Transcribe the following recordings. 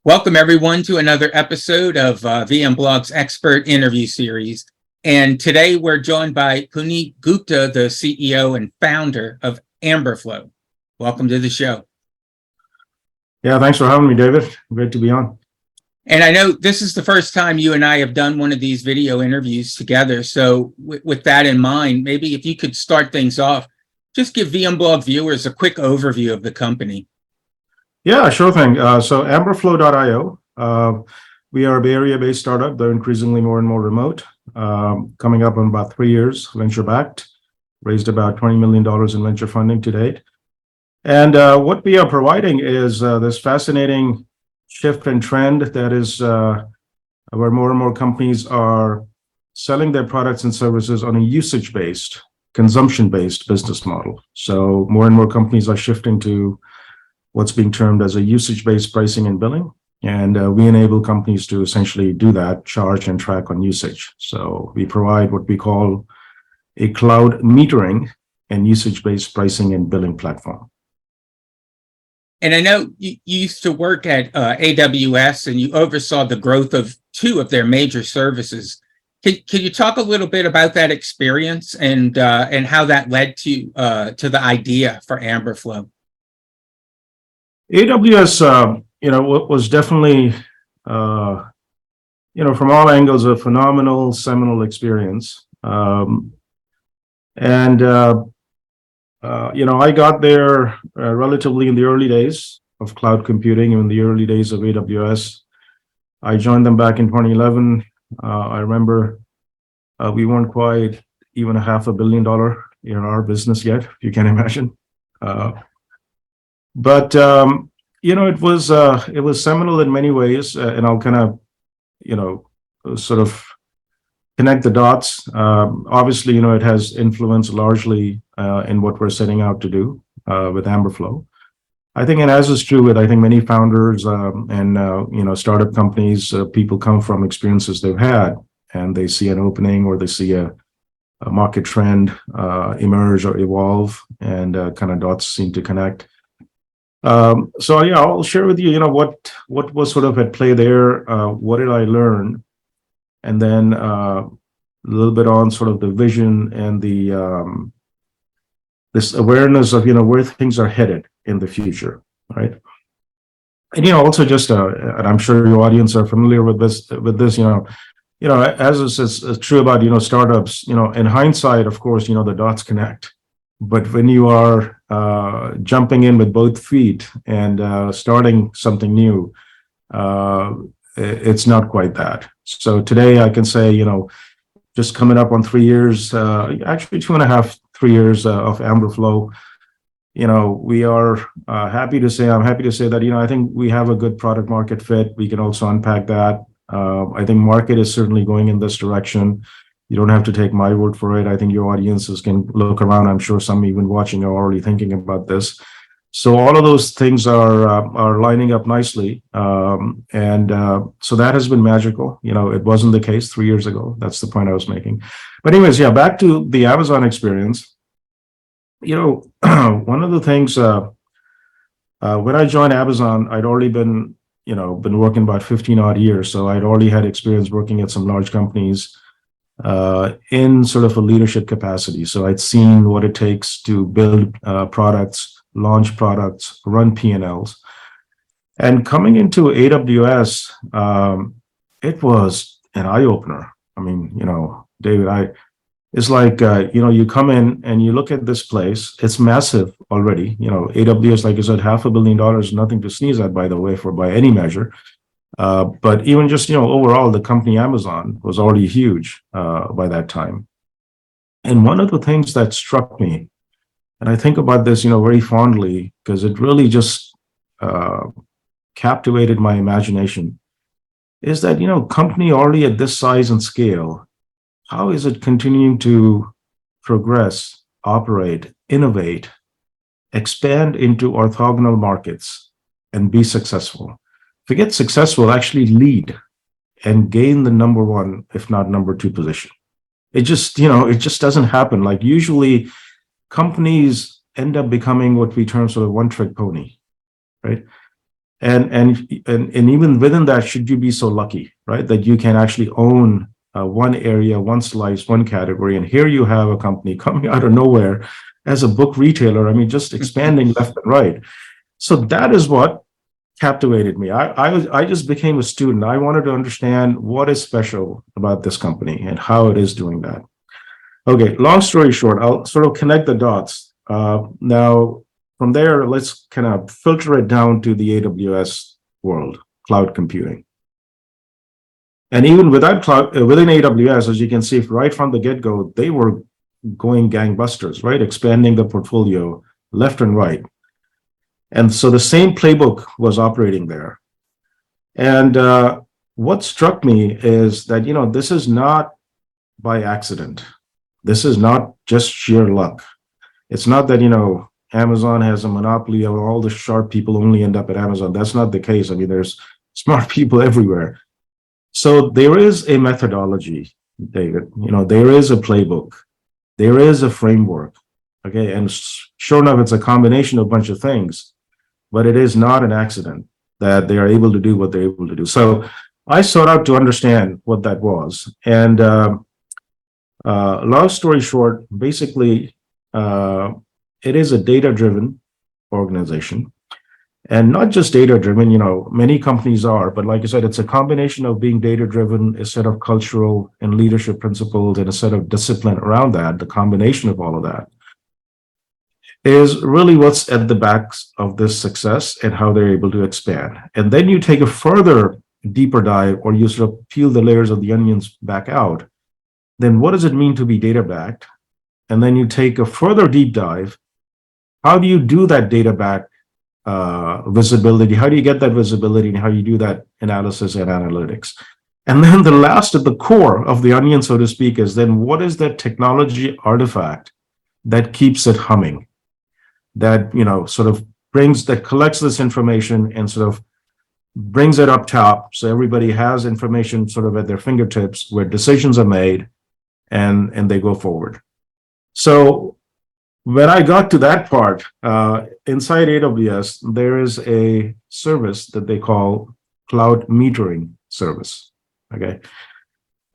Welcome, everyone, to another episode of VMblog's expert interview series. And today we're joined by Puneet Gupta, the CEO and founder of Amberflo. Welcome to the show. Yeah, thanks for having me, David. Great to be on. And I know this is the first time you and I have done one of these video interviews together. So with that in mind, maybe if you could start things off, just give VMblog viewers a quick overview of the company. Yeah, sure thing. So Amberflo.io, we are a Bay Area-based startup. They're increasingly more and more remote. Coming up in about 3 years, venture-backed, raised about $20 million in venture funding to date. And what we are providing is this fascinating shift and trend that is where more and more companies are selling their products and services on a usage-based, consumption-based business model. So more and more companies are shifting to what's being termed as a usage-based pricing and billing. And we enable companies to essentially do that, charge and track on usage. So we provide what we call a cloud metering and usage-based pricing and billing platform. And I know you used to work at AWS and you oversaw the growth of two of their major services. Can you talk a little bit about that experience and how that led to the idea for Amberflo? AWS, was definitely, from all angles, a phenomenal, seminal experience. I got there relatively in the early days of cloud computing, in the early days of AWS. I joined them back in 2011. I remember we weren't quite even a $500 million ARR business yet, if you can imagine. But it was seminal in many ways, and I'll kind of, sort of connect the dots. Obviously, it has influence largely in what we're setting out to do with Amberflo. I think, and as is true with, I think, many founders and startup companies, people come from experiences they've had, and they see an opening or they see a market trend emerge or evolve, and kind of dots seem to connect. So yeah, I'll share with you, what was sort of at play there, what did I learn, and then a little bit on sort of the vision and the this awareness of where things are headed in the future, right? And also just and I'm sure your audience are familiar with this, as is true about startups, in hindsight, of course, the dots connect. But when you are jumping in with both feet and starting something new, it's not quite that. So today I can say, just coming up on 3 years, actually 2.5, 3 years of Amberflo, we are I'm happy to say that, I think we have a good product market fit. We can also unpack that. I think market is certainly going in this direction. You don't have to take my word for it. I think your audiences can look around. I'm sure some even watching are already thinking about this. So all of those things are lining up nicely. So that has been magical. It wasn't the case 3 years ago. That's the point I was making. But anyways, yeah, back to the Amazon experience. One of the things, when I joined Amazon, I'd already been working about 15 odd years. So I'd already had experience working at some large companies in sort of a leadership capacity. So I'd seen what it takes to build products, launch products, run P&Ls. And coming into AWS, it was an eye-opener. I mean, David, it's like, you come in and you look at this place, it's massive already. AWS, like I said, $500 million, nothing to sneeze at, by the way, by any measure. But even just, overall, the company Amazon was already huge by that time. And one of the things that struck me, and I think about this, very fondly, because it really just captivated my imagination, is that, company already at this size and scale, how is it continuing to progress, operate, innovate, expand into orthogonal markets, and be successful? Forget successful, actually lead and gain the number one, if not number two position. It just doesn't happen. Like usually companies end up becoming what we term sort of one-trick pony, right? And even within that, should you be so lucky, right, that you can actually own one area, one slice, one category, and here you have a company coming out of nowhere as a book retailer. I mean, just expanding left and right. So that is what captivated me. I just became a student. I wanted to understand what is special about this company and how it is doing that. Okay, long story short, I'll sort of connect the dots. Now, from there, let's kind of filter it down to the AWS world, cloud computing. And even without cloud, within AWS, as you can see, right from the get-go, they were going gangbusters, right? Expanding the portfolio left and right. And so the same playbook was operating there. And what struck me is that, this is not by accident. This is not just sheer luck. It's not that, Amazon has a monopoly of all the sharp people only end up at Amazon. That's not the case. I mean, there's smart people everywhere. So there is a methodology, David. There is a playbook. There is a framework. Okay. And sure enough, it's a combination of a bunch of things, but it is not an accident that they are able to do what they're able to do. So I sought out to understand what that was. And long story short, basically, it is a data-driven organization. And not just data-driven, many companies are, but like I said, it's a combination of being data-driven, a set of cultural and leadership principles, and a set of discipline around that. The combination of all of that is really what's at the backs of this success and how they're able to expand. And then you take a further deeper dive, or you sort of peel the layers of the onions back out. Then what does it mean to be data-backed? And then you take a further deep dive. How do you do that data-backed visibility? How do you get that visibility, and how do you do that analysis and analytics? And then the last at the core of the onion, so to speak, is then what is that technology artifact that keeps it humming? That, sort of collects this information and sort of brings it up top. So everybody has information sort of at their fingertips where decisions are made and they go forward. So when I got to that part, inside AWS, there is a service that they call cloud metering service. Okay.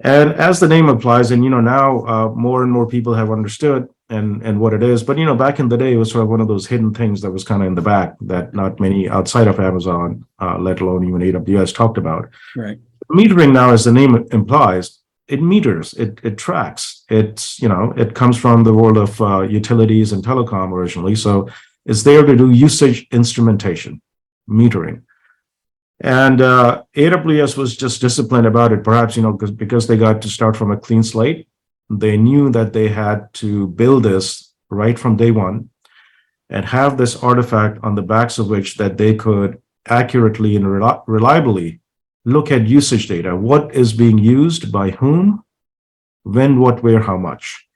And as the name implies, and now more and more people have understood and what it is. But back in the day, it was sort of one of those hidden things that was kind of in the back that not many outside of Amazon, let alone even AWS, talked about. Right. Metering now, as the name implies, it meters, it tracks. It comes from the world of utilities and telecom originally. So it's there to do usage instrumentation, metering. And AWS was just disciplined about it, perhaps, because they got to start from a clean slate. They knew that they had to build this right from day one and have this artifact on the backs of which that they could accurately and reliably look at usage data. What is being used by whom, when, what, where, how much,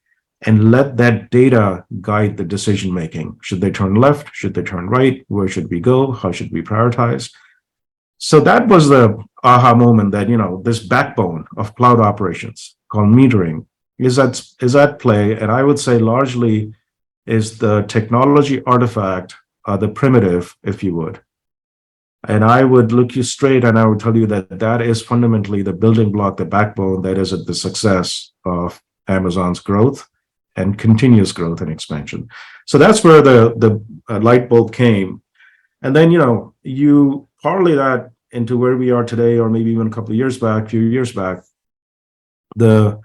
and let that data guide the decision making. Should they turn left? Should they turn right? Where should we go? How should we prioritize? So that was the aha moment that, this backbone of cloud operations called metering is at play. And I would say largely is the technology artifact, the primitive, if you would. And I would look you straight and I would tell you that that is fundamentally the building block, the backbone that is at the success of Amazon's growth and continuous growth and expansion. So that's where the light bulb came. And then, you parlay that into where we are today, or maybe even a few years back, the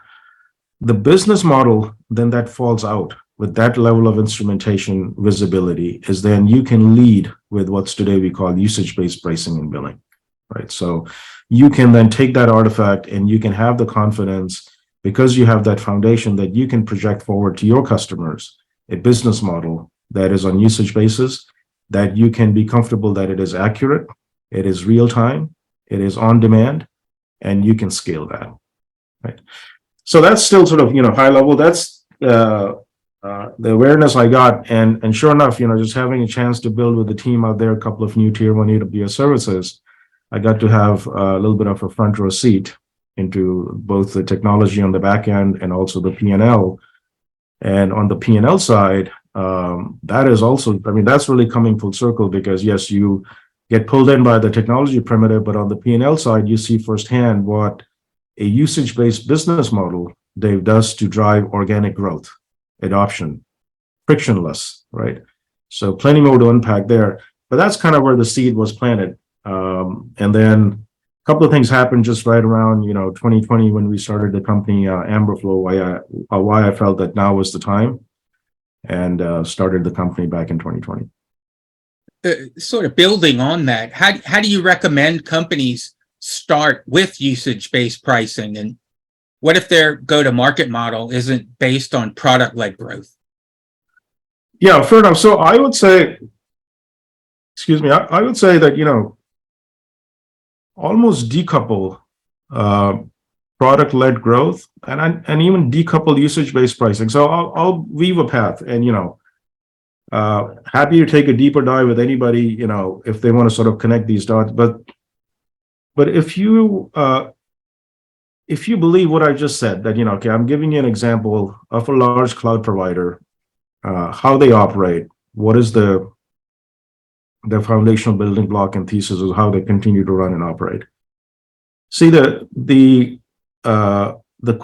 business model then that falls out with that level of instrumentation visibility is then you can lead with what's today we call usage-based pricing and billing, right? So you can then take that artifact and you can have the confidence, because you have that foundation, that you can project forward to your customers a business model that is on usage basis, that you can be comfortable that it is accurate, it is real time, it is on demand, and you can scale that, right? So that's still sort of, high level. That's the awareness I got. And sure enough, just having a chance to build with the team out there, a couple of new tier 1 AWS services, I got to have a little bit of a front row seat into both the technology on the back end and also the P&L. And on the P&L side, that is also, that's really coming full circle, because yes, you get pulled in by the technology primitive, but on the P&L side, you see firsthand what a usage-based business model, Dave, does to drive organic growth, adoption, frictionless, right? So plenty more to unpack there, but that's kind of where the seed was planted. And then a couple of things happened just right around, 2020 when we started the company, Amberflo, why I felt that now was the time, and started the company back in 2020. Sort of building on that, how do you recommend companies start with usage-based pricing? And what if their go-to-market model isn't based on product-led growth? Yeah, fair enough. So I would say, I would say that, almost decouple product-led growth and even decouple usage-based pricing. So I'll weave a path, and happy to take a deeper dive with anybody, if they want to sort of connect these dots. But if you believe what I just said, that okay, I'm giving you an example of a large cloud provider, how they operate, what is the foundational building block and thesis of how they continue to run and operate. See, the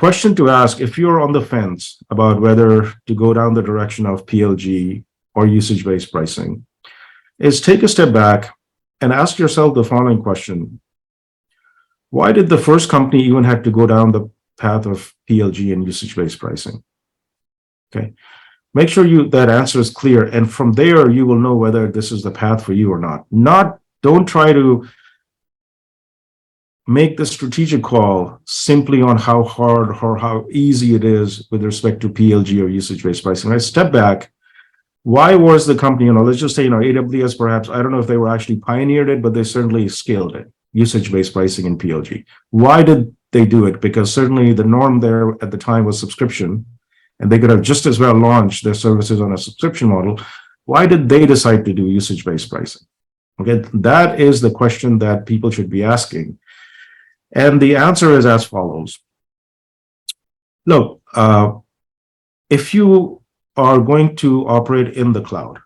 question to ask, if you're on the fence about whether to go down the direction of PLG or usage-based pricing, is take a step back and ask yourself the following question: why did the first company even have to go down the path of PLG and usage-based pricing? Okay. Make sure that answer is clear, and from there you will know whether this is the path for you or not. Don't try to make the strategic call simply on how hard or how easy it is with respect to PLG or usage-based pricing. Right? Step back. Why was the company, let's just say, AWS perhaps, I don't know if they were actually pioneered it, but they certainly scaled it, usage-based pricing in PLG. Why did they do it? Because certainly the norm there at the time was subscription, and they could have just as well launched their services on a subscription model. Why did they decide to do usage-based pricing? Okay, that is the question that people should be asking. And the answer is as follows. Look, if you are going to operate in the cloud,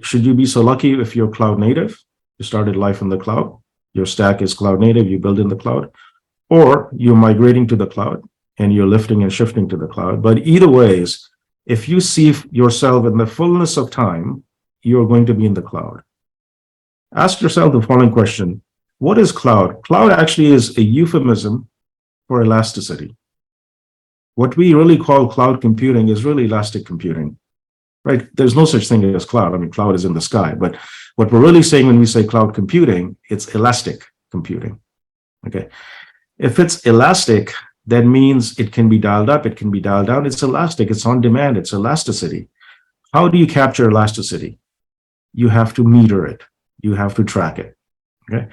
should you be so lucky if you're cloud native, you started life in the cloud, your stack is cloud native, you build in the cloud, or you're migrating to the cloud and you're lifting and shifting to the cloud. But either ways, if you see yourself in the fullness of time, you're going to be in the cloud. Ask yourself the following question: what is cloud? Cloud actually is a euphemism for elasticity. What we really call cloud computing is really elastic computing, right? There's no such thing as cloud. I mean, cloud is in the sky, but what we're really saying when we say cloud computing, it's elastic computing, okay? If it's elastic, that means it can be dialed up, it can be dialed down. It's elastic, it's on demand, it's elasticity. How do you capture elasticity? You have to meter it, you have to track it, okay?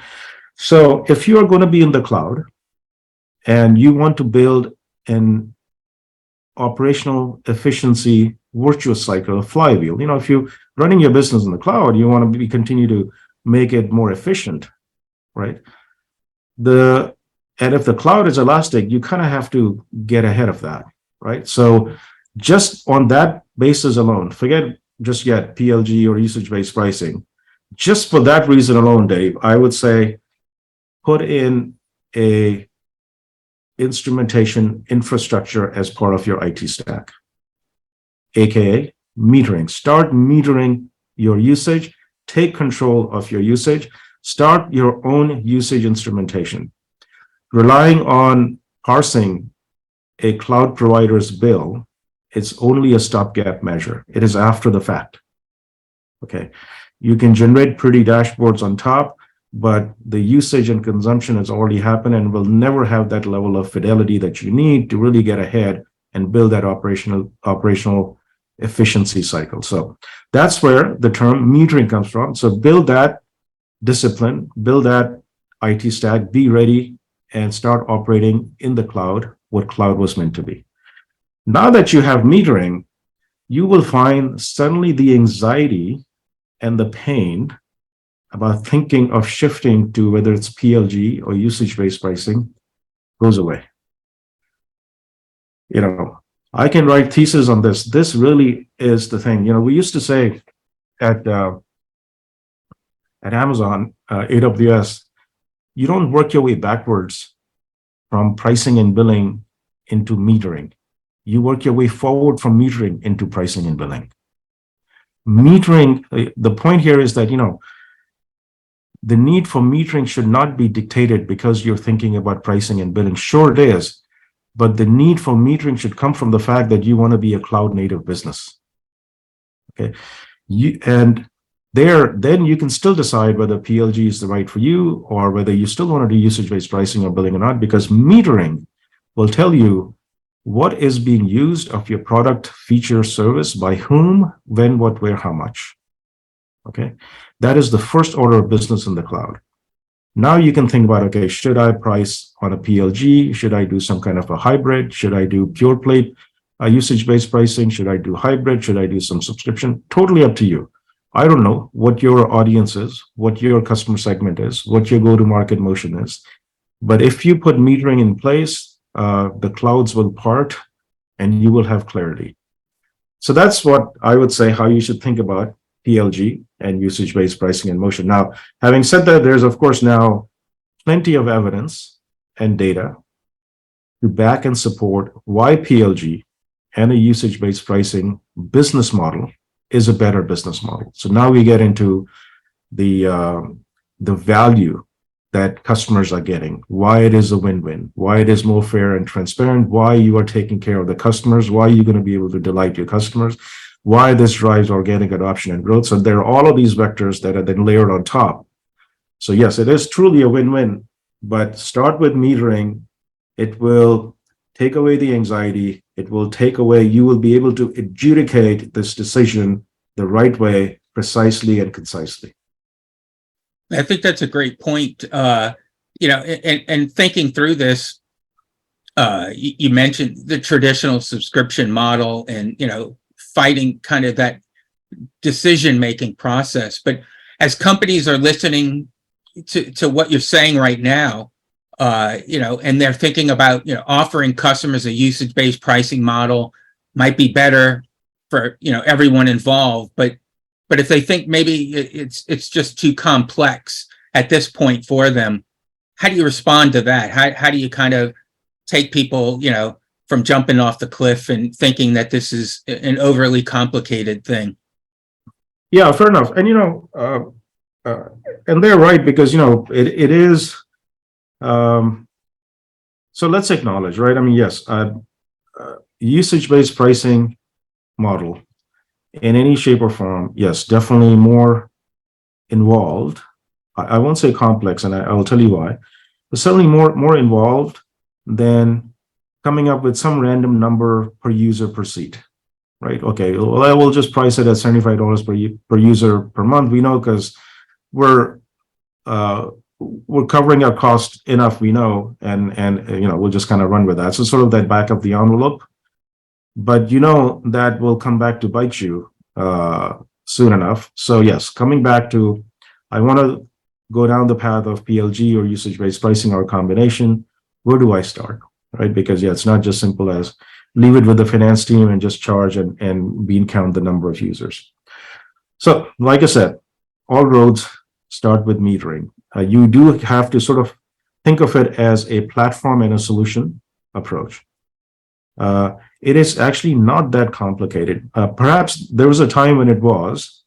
So if you are going to be in the cloud and you want to build an operational efficiency virtuous cycle, a flywheel, if you're running your business in the cloud, you want to continue to make it more efficient, right? And if the cloud is elastic, you kind of have to get ahead of that, right? So just on that basis alone, forget just yet PLG or usage-based pricing. Just for that reason alone, Dave, I would say put in a instrumentation infrastructure as part of your IT stack, aka metering. Start metering your usage, take control of your usage, start your own usage instrumentation. Relying on parsing a cloud provider's bill, it's only a stopgap measure. It is after the fact. Okay. You can generate pretty dashboards on top, but the usage and consumption has already happened and will never have that level of fidelity that you need to really get ahead and build that operational efficiency cycle. So that's where the term metering comes from. So build that discipline, build that IT stack, be ready, and start operating in the cloud what cloud was meant to be. Now that you have metering, you will find suddenly the anxiety and the pain about thinking of shifting to whether it's PLG or usage-based pricing goes away. I can write thesis on this. This really is the thing. We used to say at at Amazon, AWS, you don't work your way backwards from pricing and billing into metering. You work your way forward from metering into pricing and billing. Metering, the point here is that, the need for metering should not be dictated because you're thinking about pricing and billing. Sure, it is. But the need for metering should come from the fact that you want to be a cloud native business. Okay. Then you can still decide whether PLG is the right for you or whether you still want to do usage-based pricing or billing or not, because metering will tell you what is being used of your product, feature, service, by whom, when, what, where, how much. Okay. That is the first order of business in the cloud. Now you can think about, okay, should I price on a PLG? Should I do some kind of a hybrid? Should I do pure play usage-based pricing? Should I do hybrid? Should I do some subscription? Totally up to you. I don't know what your audience is, what your customer segment is, what your go-to-market motion is. But if you put metering in place, the clouds will part and you will have clarity. So that's what I would say how you should think about PLG and usage-based pricing in motion. Now, having said that, there's of course now plenty of evidence and data to back and support why PLG and a usage-based pricing business model is a better business model. So now we get into the value that customers are getting, why it is a win-win, why it is more fair and transparent, why you are taking care of the customers, why you're going to be able to delight your customers, why this drives organic adoption and growth. So there are all of these vectors that are then layered on top. So yes, it is truly a win-win, but start with metering. It will take away the anxiety. It will take away, you will be able to adjudicate this decision the right way, precisely and concisely. I think that's a great point. And thinking through this, you mentioned the traditional subscription model and, fighting kind of that decision-making process. But as companies are listening to what you're saying right now, and they're thinking about, offering customers a usage-based pricing model might be better for, everyone involved. But if they think maybe it's just too complex at this point for them, how do you respond to that? How do you kind of take people, from jumping off the cliff and thinking that this is an overly complicated thing? Yeah, fair enough. And, and they're right, because, it is, so let's acknowledge, right? I mean, yes, usage-based pricing model in any shape or form, yes, definitely more involved. I won't say complex, and I will tell you why, but certainly more involved than coming up with some random number per user per seat, right? Okay, well, I will just price it at $75 per user per month. We know, because we're covering our cost enough, we know, and we'll just kind of run with that. So sort of that back of the envelope. But that will come back to bite you soon enough. So yes, coming back to, I want to go down the path of PLG or usage-based pricing or a combination. Where do I start, right? Because it's not just simple as leave it with the finance team and just charge and bean count the number of users. So like I said, all roads start with metering. You do have to sort of think of it as a platform and a solution approach. It is actually not that complicated. Perhaps there was a time when it was,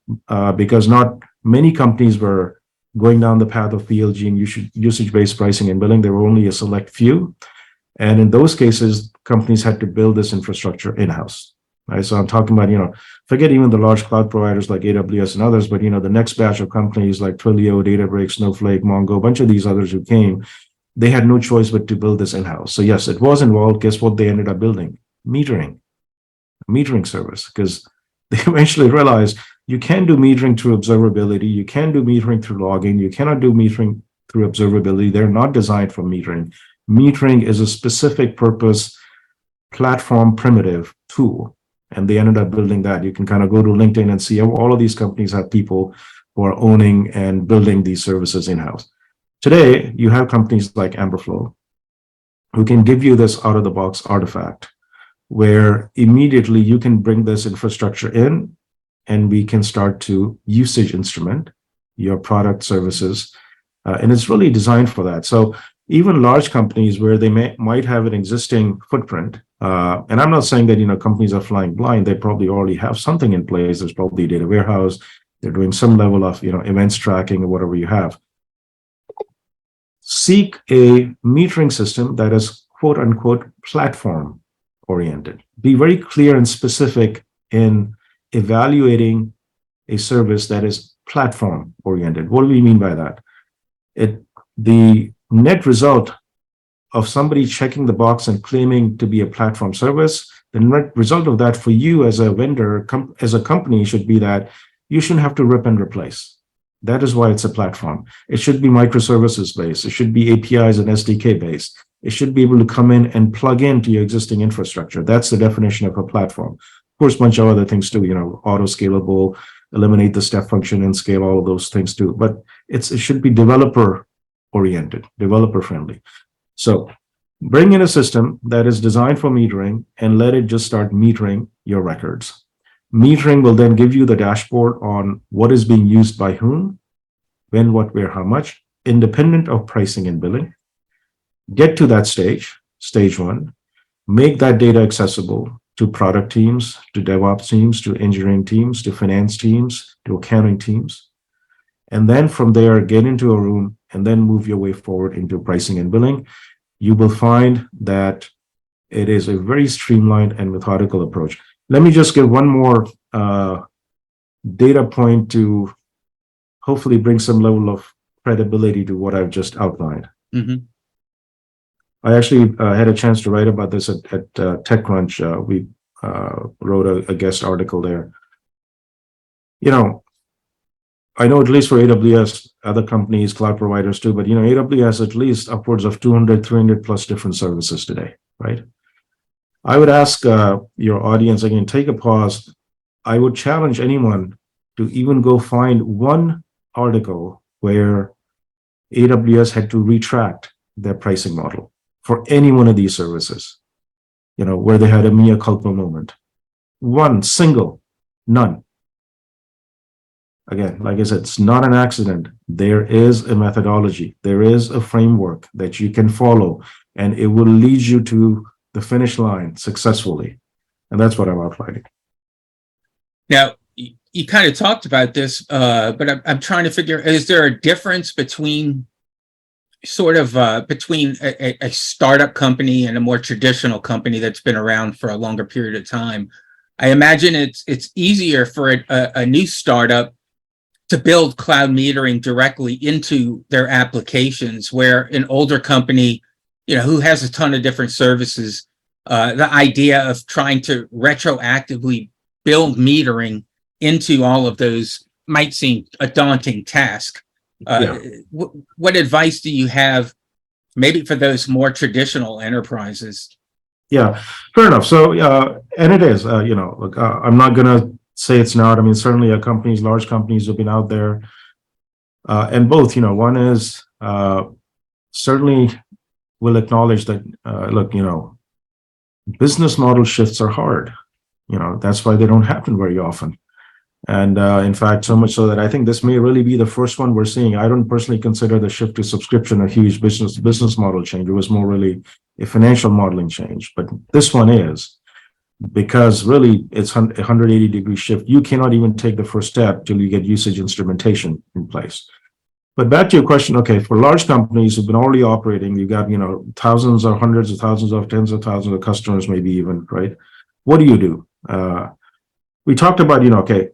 because not many companies were going down the path of PLG and usage-based pricing and billing. There were only a select few. And in those cases, companies had to build this infrastructure in-house. Right? So I'm talking about, forget even the large cloud providers like AWS and others, but the next batch of companies like Twilio, Databricks, Snowflake, Mongo, a bunch of these others who came, they had no choice but to build this in-house. So yes, it was involved. Guess what they ended up building? Metering service, because they eventually realized you can do metering through observability. You can do metering through logging. You cannot do metering through observability. They're not designed for metering. Metering is a specific purpose platform primitive tool. And they ended up building that. You can kind of go to LinkedIn and see all of these companies have people who are owning and building these services in-house. Today, you have companies like Amberflo who can give you this out-of-the-box artifact where immediately you can bring this infrastructure in and we can start to usage instrument your product services, and it's really designed for that. So even large companies where they might have an existing footprint, and I'm not saying that companies are flying blind. They probably already have something in place. There's probably a data warehouse. They're doing some level of events tracking or whatever you have. Seek a metering system that is quote unquote platform oriented. Be very clear and specific in evaluating a service that is platform oriented. What do we mean by that? The net result of somebody checking the box and claiming to be a platform service, the net result of that for you as a vendor, as a company, should be that you shouldn't have to rip and replace. That is why it's a platform. It should be microservices based. It should be APIs and SDK based. It should be able to come in and plug into your existing infrastructure. That's the definition of a platform. Of course, a bunch of other things too, auto scalable, eliminate the step function and scale, all of those things too. But it should be developer oriented, developer friendly. So bring in a system that is designed for metering and let it just start metering your records. Metering will then give you the dashboard on what is being used by whom, when, what, where, how much, independent of pricing and billing. Get to that stage one, make that data accessible to product teams, to DevOps teams, to engineering teams, to finance teams, to accounting teams. And then from there, get into a room and then move your way forward into pricing and billing. You will find that it is a very streamlined and methodical approach. Let me just give one more data point to hopefully bring some level of credibility to what I've just outlined. Mm-hmm. I actually had a chance to write about this at TechCrunch. We wrote a guest article there. I know at least for AWS, other companies, cloud providers too, but AWS has at least upwards of 200, 300 plus different services today, right? I would ask your audience, again, take a pause. I would challenge anyone to even go find one article where AWS had to retract their pricing model for any one of these services, where they had a mea culpa moment. One single, none. Again, like I said, it's not an accident. There is a methodology. There is a framework that you can follow, and it will lead you to the finish line successfully. And that's what I'm outlining. Now, you kind of talked about this, but I'm trying to figure, is there a difference between between a startup company and a more traditional company that's been around for a longer period of time? I imagine it's easier for a new startup to build cloud metering directly into their applications, where an older company, who has a ton of different services, the idea of trying to retroactively build metering into all of those might seem a daunting task. What advice do you have maybe for those more traditional enterprises? Yeah, fair enough. So, and it is, look, I'm not going to say it's not. I mean, certainly large companies have been out there. And both, one is certainly will acknowledge that, look, business model shifts are hard. That's why they don't happen very often. And in fact, so much so that I think this may really be the first one we're seeing. I don't personally consider the shift to subscription a huge business model change. It was more really a financial modeling change. But this one is, because really it's a 180-degree shift. You cannot even take the first step till you get usage instrumentation in place. But back to your question, okay, for large companies who've been already operating, you got, thousands or hundreds of thousands of tens of thousands of customers, maybe even, right? What do you do? We talked about, okay,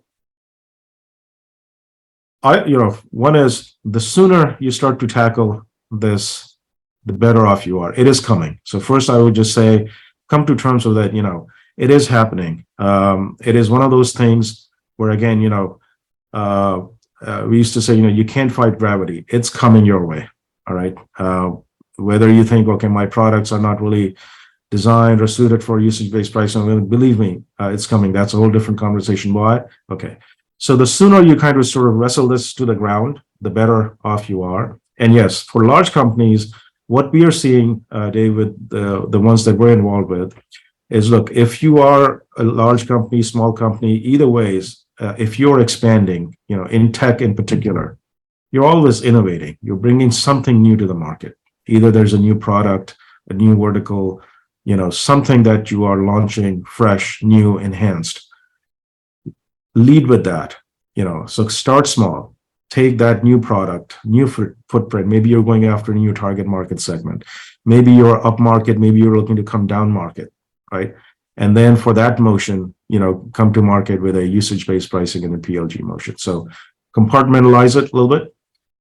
one is the sooner you start to tackle this, the better off you are. It is coming. So first I would just say, come to terms with that, it is happening. It is one of those things where, again, we used to say, you can't fight gravity. It's coming your way. All right. Whether you think, okay, my products are not really designed or suited for usage-based pricing, believe me, it's coming. That's a whole different conversation. Why? Okay. So the sooner you kind of sort of wrestle this to the ground, the better off you are. And yes, for large companies, what we are seeing, David, the ones that we're involved with, is look, if you are a large company, small company, either ways, if you're expanding, in tech in particular, you're always innovating. You're bringing something new to the market. Either there's a new product, a new vertical, something that you are launching fresh, new, enhanced. Lead with that, so start small. Take that new product, new footprint. Maybe you're going after a new target market segment. Maybe you're up market. Maybe you're looking to come down market, right? And then for that motion, come to market with a usage-based pricing and a PLG motion. So compartmentalize it a little bit.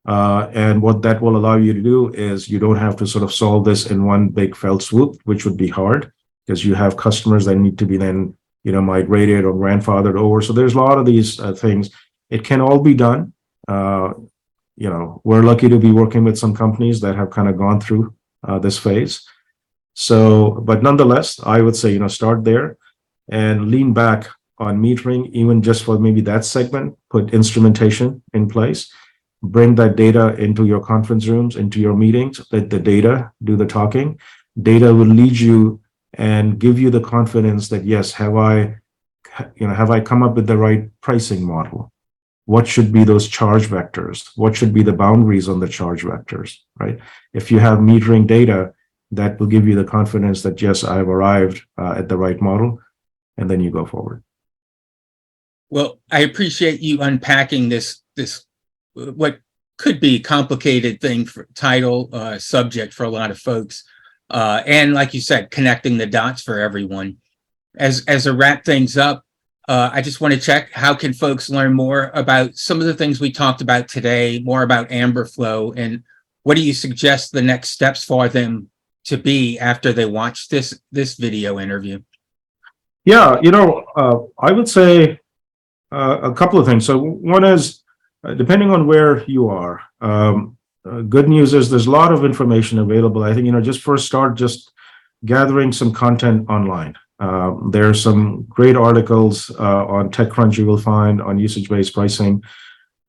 And what that will allow you to do is you don't have to sort of solve this in one big felt swoop, which would be hard because you have customers that need to be then, migrated or grandfathered over. So there's a lot of these things. It can all be done. We're lucky to be working with some companies that have kind of gone through this phase. So, but nonetheless, I would say, start there and lean back on metering, even just for maybe that segment, put instrumentation in place, bring that data into your conference rooms, into your meetings, let the data do the talking. Data will lead you and give you the confidence that, yes, have I come up with the right pricing model? What should be those charge vectors? What should be the boundaries on the charge vectors, right? If you have metering data, that will give you the confidence that, yes, I have arrived at the right model, and then you go forward. Well, I appreciate you unpacking this what could be complicated thing for title subject for a lot of folks. And like you said, connecting the dots for everyone. As I wrap things up, I just want to check, how can folks learn more about some of the things we talked about today, more about Amberflo, and what do you suggest the next steps for them to be after they watch this video interview? Yeah, I would say a couple of things. So one is, depending on where you are, good news is there's a lot of information available. I think, just first start just gathering some content online. There's some great articles on TechCrunch you will find on usage-based pricing.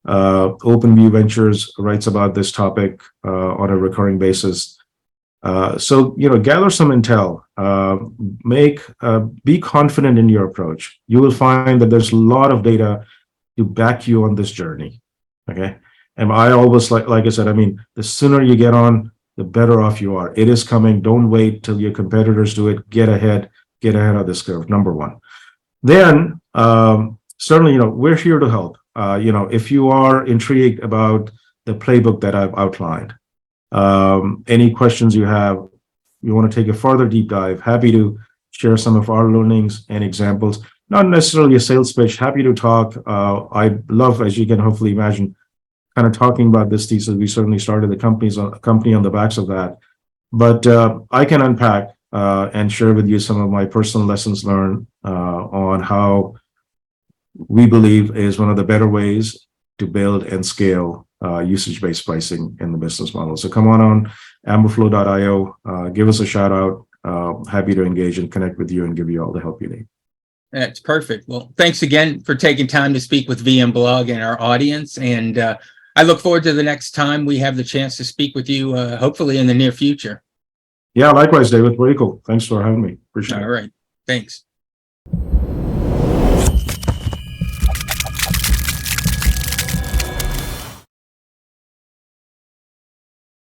OpenView Ventures writes about this topic on a recurring basis. So, gather some intel, be confident in your approach. You will find that there's a lot of data to back you on this journey. Okay. And I always, like I said, the sooner you get on, the better off you are. It is coming. Don't wait till your competitors do it. Get ahead of this curve, number one. Then, certainly, we're here to help. If you are intrigued about the playbook that I've outlined, any questions you have, you want to take a further deep dive, happy to share some of our learnings and examples. Not necessarily a sales pitch, happy to talk. I love, as you can hopefully imagine, kind of talking about this thesis. We certainly started a company on the backs of that. But I can unpack and share with you some of my personal lessons learned on how we believe is one of the better ways to build and scale usage-based pricing in the business model. So come on amberflo.io, give us a shout out. Happy to engage and connect with you and give you all the help you need. That's perfect. Well, thanks again for taking time to speak with VMblog and our audience. And I look forward to the next time we have the chance to speak with you, hopefully in the near future. Yeah, likewise, David. Very cool. Thanks for having me. Appreciate it. All right. Thanks.